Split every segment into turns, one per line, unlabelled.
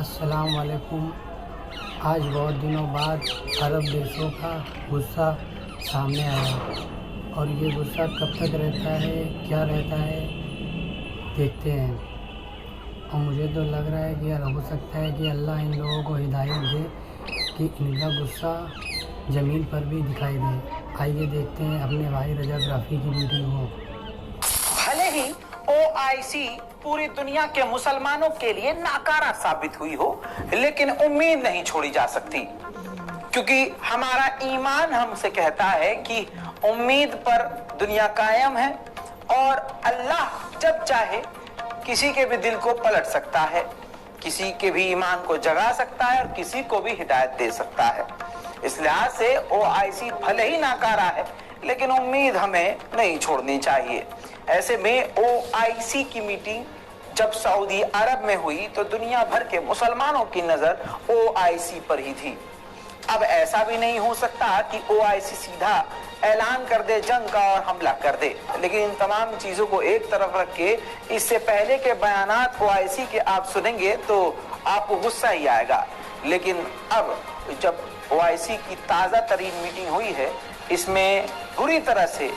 अस्सलाम वालेकुम। आज बहुत दिनों बाद अरब देशों का गुस्सा सामने आया और ये गुस्सा कब तक रहता है, क्या रहता है, देखते हैं। और मुझे तो लग रहा है कि हो सकता है कि अल्लाह इन लोगों को हिदायत दे कि इनका गुस्सा ज़मीन पर भी दिखाई दे। आइए देखते हैं अपने भाई रजब राफ़ी की वीडियो को।
भले ही ओआईसी पूरी दुनिया के मुसलमानों के लिए नाकारा साबित हुई हो, लेकिन उम्मीद नहीं छोड़ी जा सकती, क्योंकि हमारा ईमान हमसे कहता है कि उम्मीद पर दुनिया कायम है और अल्लाह जब चाहे किसी के भी दिल को पलट सकता है, किसी के भी ईमान को जगा सकता है और किसी को भी हिदायत दे सकता है। इस लिहाज से ओआईसी भले ही नाकारा है, लेकिन उम्मीद हमें नहीं छोड़नी चाहिए। ऐसे में ओआईसी की मीटिंग जब सऊदी अरब में हुई तो दुनिया भर के मुसलमानों की नजर ओआईसी पर ही थी। अब ऐसा भी नहीं हो सकता कि ओआईसी सीधा ऐलान कर दे जंग का और हमला कर दे, लेकिन इन तमाम चीजों को एक तरफ रख के इससे पहले के बयानात ओआईसी के आप सुनेंगे तो आपको गुस्सा ही आएगा। लेकिन अब जब ओआईसी की ताजा तरीन मीटिंग हुई है, इसमें बुरी तरह से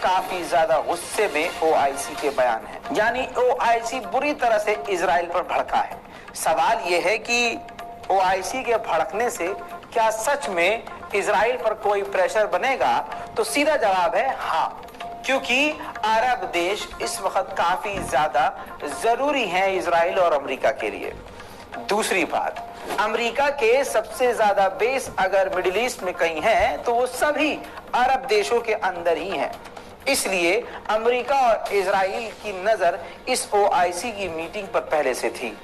काफी ज्यादा गुस्से में ओआईसी के बयान है, यानी ओआईसी बुरी तरह से इजराइल पर भड़का है। सवाल यह है कि ओआईसी के भड़कने से क्या सच में इजराइल पर कोई प्रेशर बनेगा? तो सीधा जवाब है हाँ, क्योंकि अरब देश इस वक्त काफी ज्यादा जरूरी है इजराइल और अमेरिका के लिए। दूसरी बात, अमेरिका के सबसे ज्यादा बेस अगर मिडिल ईस्ट में कहीं है तो वो सभी अरब देशों के अंदर ही हैं। इसलिए अमेरिका और इजराइल की नजर इस ओआईसी की मीटिंग पर पहले से थी।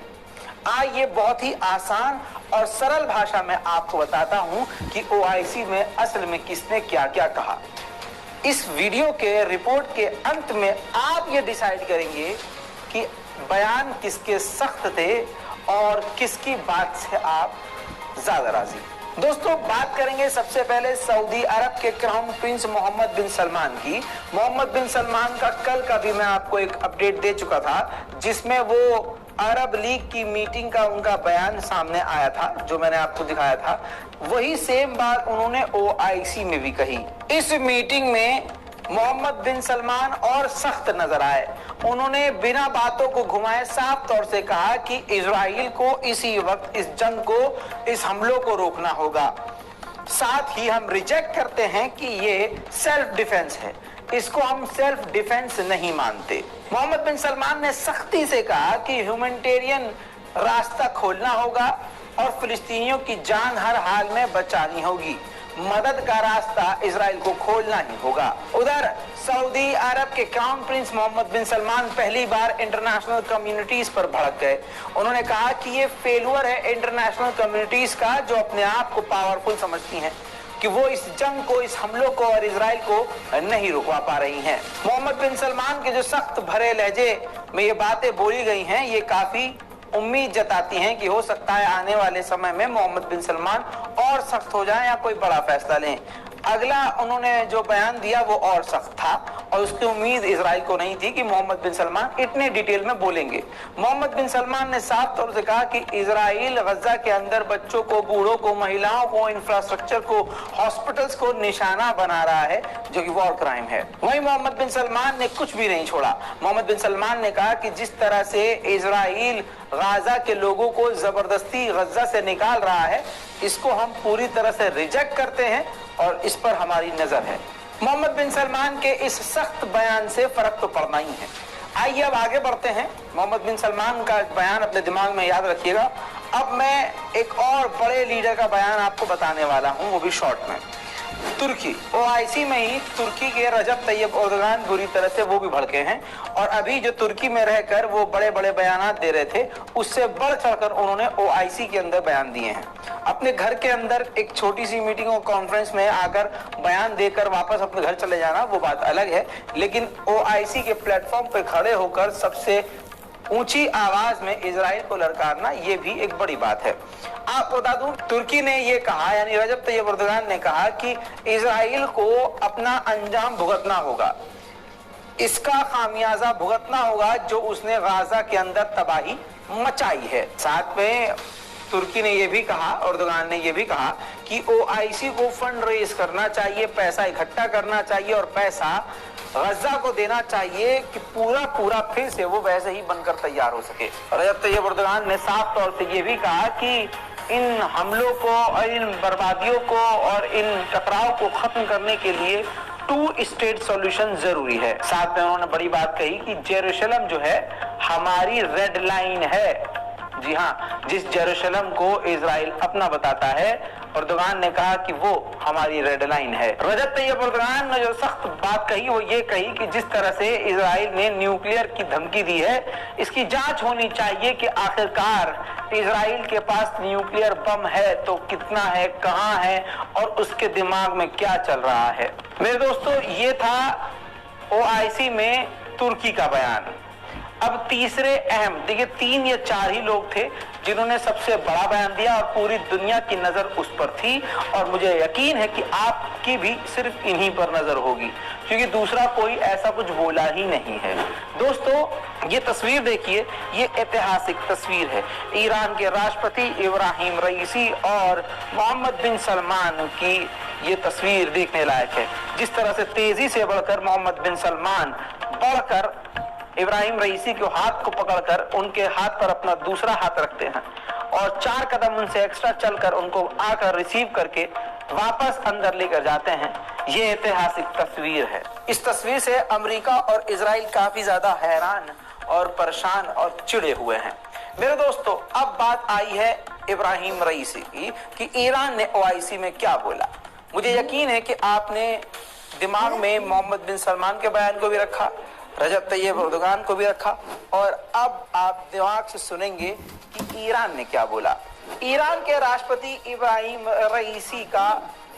आइए बहुत ही आसान और सरल भाषा में आपको बताता हूं कि ओआईसी में असल में किसने क्या क्या कहा। इस वीडियो के रिपोर्ट के अंत में आप ये डिसाइड करेंगे कि बयान किसके सख्त थे और किसकी बात से आप ज्यादा राजी। दोस्तों, बात करेंगे सबसे पहले सऊदी अरब के क्राउन प्रिंस मोहम्मद बिन सलमान की। मोहम्मद बिन सलमान का कल का भी मैं आपको एक अपडेट दे चुका था, जिसमें वो अरब लीग की मीटिंग का उनका बयान सामने आया था, जो मैंने आपको दिखाया था। वही सेम बात उन्होंने ओआईसी में भी कही। इस मीटिंग में मोहम्मद बिन सलमान और सख्त नजर आए। उन्होंने बिना बातों को घुमाए साफ तौर से कहा कि इजराइल को इसी वक्त इस जंग को, इस हमलों को रोकना होगा। साथ ही हम रिजेक्ट करते हैं कि ये सेल्फ डिफेंस है, इसको हम सेल्फ डिफेंस नहीं मानते। मोहम्मद बिन सलमान ने सख्ती से कहा कि ह्यूमैनिटेरियन रास्ता खोलना होगा और फिलिस्तीनियों की जान हर हाल में बचानी होगी। मदद का रास्ता इजराइल को खोलना ही होगा। उधर सऊदी अरब के क्राउन प्रिंस मोहम्मद बिन सलमान पहली बार इंटरनेशनल कम्युनिटीज पर भड़क गए। उन्होंने कहा कि ये फेलुअर है इंटरनेशनल कम्युनिटीज का, जो अपने आप को पावरफुल समझती हैं, कि वो इस जंग को, इस हमलों को और इजराइल को नहीं रुकवा पा रही हैं। मोहम्मद बिन सलमान के जो सख्त भरे लहजे में ये बातें बोली गई हैं, ये काफी उम्मीद जताती हैं कि हो सकता है आने वाले समय में मोहम्मद बिन सलमान और सख्त हो जाएं या कोई बड़ा फैसला लें। अगला उन्होंने जो बयान दिया वो और सख्त था और उसकी उम्मीद इजराइल को नहीं थी कि मोहम्मद बिन सलमान इतने डिटेल में बोलेंगे। मोहम्मद बिन सलमान ने साफ तौर से कहा कि इजराइल गजा के अंदर बच्चों को, बूढ़ों को, महिलाओं को, इंफ्रास्ट्रक्चर को, हॉस्पिटल्स को निशाना बना रहा है, जो कि वॉर क्राइम है। वहीं मोहम्मद बिन सलमान ने कुछ भी नहीं छोड़ा। मोहम्मद बिन सलमान ने कहा कि जिस तरह से इजराइल गाजा के लोगों को जबरदस्ती गजा से निकाल रहा है, इसको हम पूरी तरह से रिजेक्ट करते हैं और इस पर हमारी नजर है। मोहम्मद बिन सलमान के इस सख्त बयान से फर्क तो पड़ना ही है। आइए अब आगे बढ़ते हैं। मोहम्मद बिन सलमान का बयान अपने दिमाग में याद रखिएगा। अब मैं एक और बड़े लीडर का बयान आपको बताने वाला हूं, वो भी शॉर्ट में। तुर्की, ओआईसी में ही तुर्की के रजब तैयब एर्दोगान बुरी तरह से वो भी भड़के हैं और अभी जो तुर्की में रहकर वो बड़े बड़े बयानात दे रहे थे, उससे बढ़ चढ़कर उन्होंने ओआईसी के अंदर बयान दिए हैं। अपने घर के अंदर एक छोटी सी मीटिंग और कॉन्फ्रेंस में आकर बयान देकर वापस अपने घर चले जाना वो बात अलग है, लेकिन ओआईसी के प्लेटफॉर्म पर खड़े होकर सबसे ऊंची आवाज में इजराइल को ललकारना, ये भी एक बड़ी बात है। आपको बता दूं, तुर्की ने ये कहा, यानी रजब तैयब एर्दोगान ने कहा कि इजराइल को अपना अंजाम भुगतना होगा। इसका खामियाजा भुगतना होगा जो उसने गाजा के अंदर तबाही मचाई है। साथ में तुर्की ने यह भी कहा, एर्दोगान ने यह भी कहा कि ओआईसी को फंड रेज करना चाहिए, पैसा इकट्ठा करना चाहिए और पैसा गजा को देना चाहिए कि पूरा फिर से वो वैसे ही बनकर तैयार हो सके। रजब तैयब एर्दोगान ने साफ तौर से ये भी कहा कि इन हमलों को और इन बर्बादियों को और इन टकराव को खत्म करने के लिए 2 स्टेट सॉल्यूशन जरूरी है। साथ में उन्होंने बड़ी बात कही कि जेरूशलम जो है हमारी रेड लाइन है। जी हाँ, जिस जेरूशलम को इजराइल अपना बताता है, एर्दोगान ने कहा कि वो हमारी रेड लाइन है। रजब तैयब एर्दोगान ने जो सख्त बात कही वो ये कही कि जिस तरह से इजराइल ने न्यूक्लियर की धमकी दी है, इसकी जांच होनी चाहिए कि आखिरकार इजराइल के पास न्यूक्लियर बम है तो कितना है, कहां है और उसके दिमाग में क्या चल रहा है। मेरे दोस्तों, ये था ओआईसी में तुर्की का बयान। अब तीसरे अहम, देखिए 3 या 4 ही लोग थे जिन्होंने सबसे बड़ा बयान दिया और पूरी दुनिया की नजर उस पर थी और मुझे यकीन है कि आपकी भी सिर्फ इन्हीं पर नजर होगी क्योंकि दूसरा कोई ऐसा कुछ बोला ही नहीं है। दोस्तों, ये तस्वीर देखिए, ये ऐतिहासिक तस्वीर है। ईरान के राष्ट्रपति इब्राहिम रईसी और मोहम्मद बिन सलमान की ये तस्वीर देखने लायक है। जिस तरह से तेजी से बढ़कर मोहम्मद बिन सलमान बढ़कर इब्राहिम रईसी के हाथ को पकड़कर उनके हाथ पर अपना दूसरा हाथ रखते हैं और 4 कदम उनसे एक्स्ट्रा चलकर उनको आकर रिसीव करके वापस अंदर लेकर जाते हैं। ये ऐतिहासिक तस्वीर है। इस तस्वीर से अमेरिका और इजराइल काफी ज्यादा हैरान और परेशान और चिढ़े हुए हैं। मेरे दोस्तों, अब बात आई है इब्राहिम रईसी की कि ईरान ने ओआईसी में क्या बोला। मुझे यकीन है कि आपने दिमाग में मोहम्मद बिन सलमान के बयान को भी रखा, रजब तैयब एर्दोगान को भी रखा और अब आप दिमाग से सुनेंगे कि ईरान ने क्या बोला। ईरान के राष्ट्रपति इब्राहिम रईसी का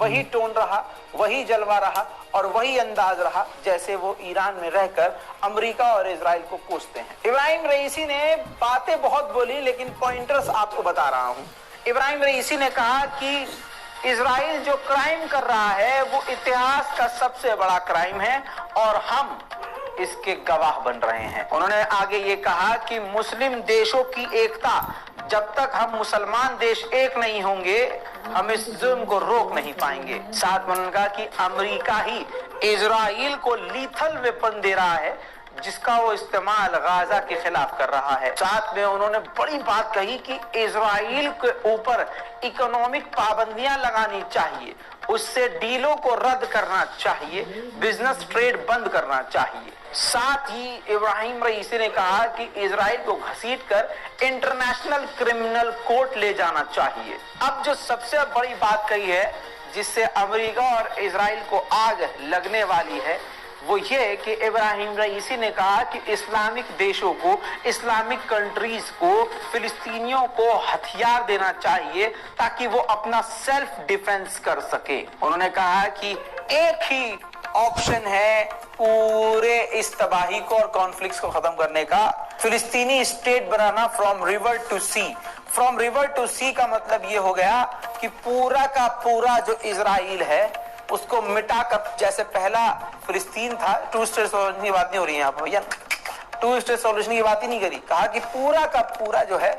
वही टोन रहा, वही जलवा रहा और वही अंदाज रहा जैसे वो ईरान में रहकर अमेरिका और इजराइल को कोसते हैं। इब्राहिम रईसी ने बातें बहुत बोली लेकिन पॉइंटर्स आपको बता रहा हूं। इब्राहिम रईसी ने कहा कि इजराइल जो क्राइम कर रहा है वो इतिहास का सबसे बड़ा क्राइम है और हम इसके गवाह बन रहे हैं। उन्होंने आगे ये कहा कि मुस्लिम देशों की एकता, जब तक हम मुसलमान देश एक नहीं होंगे हम इस जुल्म को रोक नहीं पाएंगे। साथ में उन्होंने कहा कि अमेरिका ही इजराइल को लीथल वेपन दे रहा है जिसका वो इस्तेमाल गाजा के खिलाफ कर रहा है। साथ में उन्होंने बड़ी बात कही कि इजराइल के ऊपर इकोनॉमिक पाबंदियां लगानी चाहिए, उससे डीलों को रद्द करना चाहिए, बिजनेस ट्रेड बंद करना चाहिए। साथ ही इब्राहिम रईसी ने कहा कि इजराइल को घसीटकर इंटरनेशनल क्रिमिनल कोर्ट ले जाना चाहिए। अब जो सबसे बड़ी बात कही है जिससे अमेरिका और इजराइल को आग लगने वाली है वो ये कि इब्राहिम रईसी ने कहा कि इस्लामिक देशों को, इस्लामिक कंट्रीज को, फिलिस्तीनियों को हथियार देना चाहिए ताकि वो अपना सेल्फ डिफेंस कर सके। उन्होंने कहा कि एक ही ऑप्शन है पूरे इस तबाही को और कॉन्फ्लिक्ट्स को खत्म करने का, फिलिस्तीनी स्टेट बनाना from river to sea. From river to sea का मतलब ये हो गया कि पूरा का पूरा जो इजराइल है उसको मिटाकर, जैसे पहला फिलिस्तीन था, 2 स्टेट सॉल्यूशन की बात नहीं हो रही है यहाँ पर भैया, 2 स्टेट सॉल्यूशन की बात ही नहीं करी, कहा कि पूरा का पूरा जो है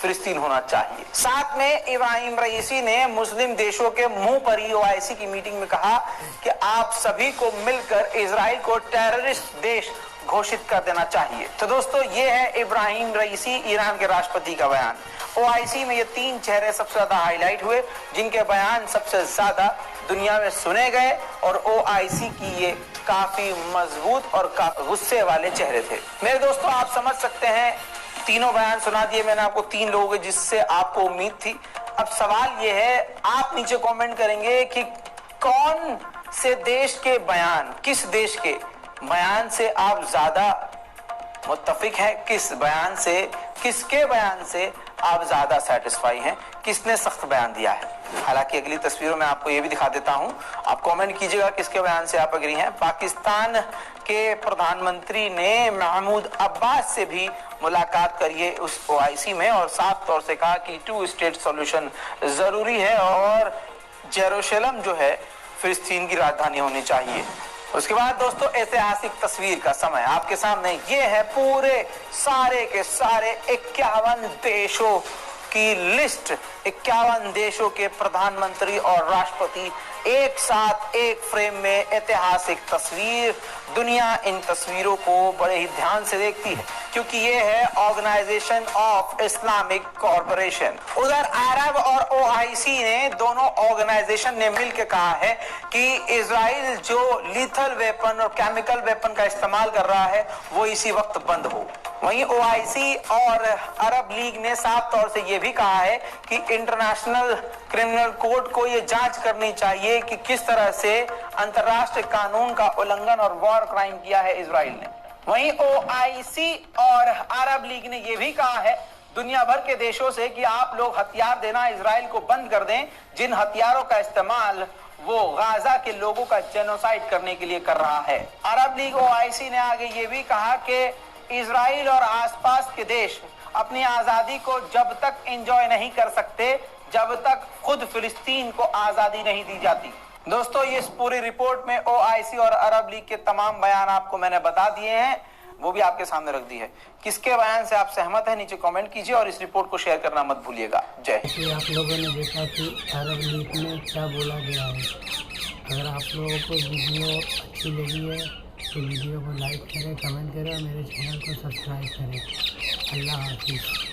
फिलिस्तीन होना चाहिए। साथ में इब्राहिम रईसी ने मुस्लिम देशों के मुंह पर ही ओआईसी की मीटिंग में कहा कि आप सभी को मिलकर इजराइल को टेररिस्ट देश घोषित कर देना चाहिए। तो दोस्तों, ये है इब्राहिम रईसी, ईरान के राष्ट्रपति का बयान। ओआईसी में ये 3 चेहरे सबसे ज्यादा हाईलाइट हुए जिनके बयान सबसे ज्यादा दुनिया में सुने गए और ओआईसी की ये काफी मजबूत और काफी गुस्से वाले चेहरे थे। मेरे दोस्तों, आप समझ सकते हैं, तीनों बयान सुना दिए मैंने आपको, 3 लोगों के जिससे आपको उम्मीद थी। अब सवाल ये है, आप नीचे कमेंट करेंगे कि कौन से देश के बयान, किस देश के बयान से आप ज्यादा मुत्तफिक हैं, किस बयान से, किसके बयान से आप ज्यादा सेटिस्फाई हैं, किसने सख्त बयान दिया है। हालांकि अगली तस्वीरों में आपको ये भी दिखा देता हूं, आप कमेंट कीजिएगा किसके बयान से आप एग्री हैं। पाकिस्तान के प्रधानमंत्री ने महमूद अब्बास से भी मुलाकात करिए उस ओआईसी में और साफ तौर से कहा कि 2 स्टेट सॉल्यूशन जरूरी है और जेरूशलम जो है फिलिस्तीन की राजधानी होनी चाहिए। उसके बाद दोस्तों ऐतिहासिक तस्वीर का समय आपके सामने ये है। पूरे सारे के सारे 51 देशों की लिस्ट, 51 देशों के प्रधानमंत्री और राष्ट्रपति एक साथ एक फ्रेम में। ऐतिहासिक तस्वीर। दुनिया इन तस्वीरों को बड़े ही ध्यान से देखती है क्योंकि ये है ऑर्गेनाइजेशन ऑफ इस्लामिक कॉरपोरेशन। उधर अरब और ओआईसी ने, दोनों ऑर्गेनाइजेशन ने मिलकर कहा है कि इजराइल जो लीथल वेपन और केमिकल वेपन का इस्तेमाल कर रहा है वो इसी वक्त बंद हो। वहीं ओआईसी और अरब लीग ने साफ तौर से यह भी कहा है कि इंटरनेशनल क्रिमिनल कोर्ट को यह जांच करनी चाहिए कि किस तरह से अंतर्राष्ट्रीय कानून का उल्लंघन और वॉर क्राइम किया है इजराइल ने। वहीं ओआईसी और अरब लीग ने यह भी कहा है दुनिया भर के देशों से कि आप लोग हथियार देना इजराइल को बंद कर दें, जिन हथियारों का इस्तेमाल वो गाजा के लोगों का जेनोसाइड करने के लिए कर रहा है। अरब लीग ओआईसी ने आगे ये भी कहा कि इजराइल और आसपास के देश अपनी आजादी को जब तक एंजॉय नहीं कर सकते जब तक खुद फिलिस्तीन को आजादी नहीं दी जाती। दोस्तों ये इस पूरी रिपोर्ट में ओआईसी और अरब लीग के तमाम बयान आपको मैंने बता दिए हैं, वो भी आपके सामने रख दी है। किसके बयान से आप सहमत हैं नीचे कमेंट कीजिए और इस रिपोर्ट को शेयर करना मत भूलिएगा। जय हिंद।
आप लोगों ने देखा कि अरब लीग में क्या बोला गया है। अगर आप लोगों को वीडियो अच्छी लगी है तो वीडियो को लाइक करें, कमेंट करें और मेरे चैनल को सब्सक्राइब करें। अल्लाह हाफिज़।